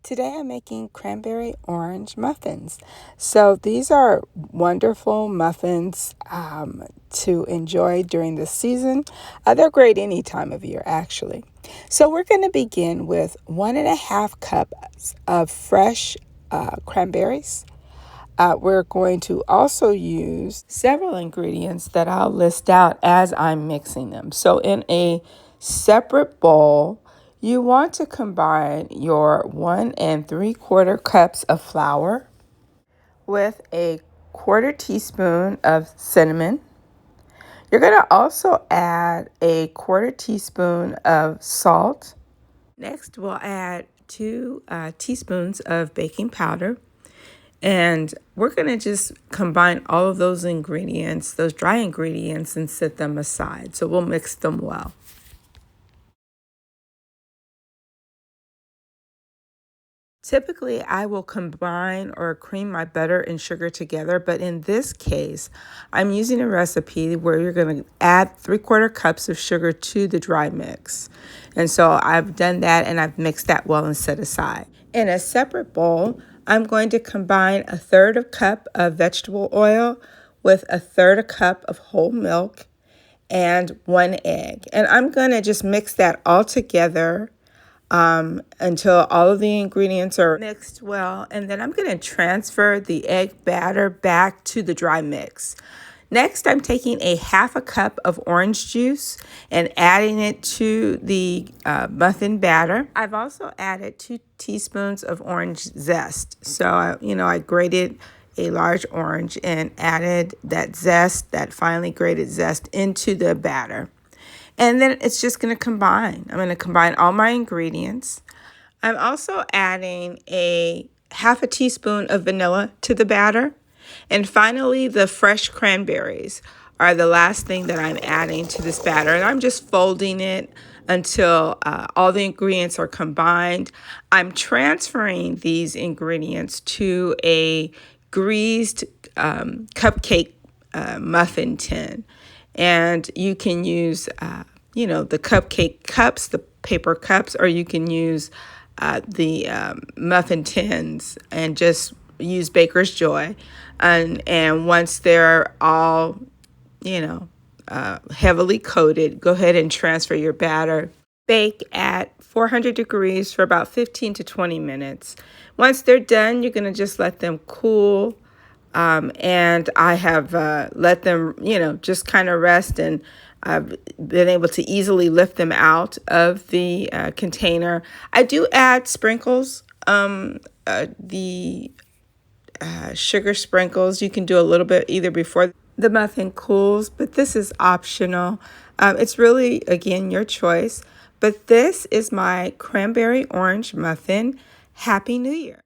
Today I'm making cranberry orange muffins. So these are wonderful muffins to enjoy during the season. They're great any time of year, actually. So we're going to begin with 1.5 cups of fresh cranberries. We're going to also use several ingredients that I'll list out as I'm mixing them. So in a separate bowl, you want to combine your 1 3/4 cups of flour with a 1/4 teaspoon of cinnamon. You're going to also add a 1/4 teaspoon of salt. Next, we'll add 2 teaspoons of baking powder. And we're going to just combine all of those ingredients, those dry ingredients, and set them aside. So we'll mix them well. Typically, I will combine or cream my butter and sugar together, but in this case, I'm using a recipe where you're going to add 3/4 cups of sugar to the dry mix. And so I've done that and I've mixed that well and set aside. In a separate bowl, I'm going to combine 1/3 cup of vegetable oil with 1/3 cup of whole milk and 1 egg. And I'm going to just mix that all together until all of the ingredients are mixed well. And then I'm going to transfer the egg batter back to the dry mix. Next, I'm taking 1/2 cup of orange juice and adding it to the muffin batter. I've also added 2 teaspoons of orange zest. So, I grated a large orange and added that zest, that finely grated zest, into the batter. And then it's just going to combine. I'm going to combine all my ingredients. I'm also adding 1/2 teaspoon of vanilla to the batter. And finally, the fresh cranberries are the last thing that I'm adding to this batter. And I'm just folding it until all the ingredients are combined. I'm transferring these ingredients to a greased cupcake muffin tin. And you can use, the cupcake cups, the paper cups, or you can use the muffin tins and just use Baker's Joy. And once they're all, heavily coated, go ahead and transfer your batter. Bake at 400 degrees for about 15 to 20 minutes. Once they're done, you're going to just let them cool. And I have let them, just kind of rest, and I've been able to easily lift them out of the container. I do add sprinkles, the sugar sprinkles. You can do a little bit either before the muffin cools, but this is optional. It's really, again, your choice. But this is my cranberry orange muffin. Happy New Year.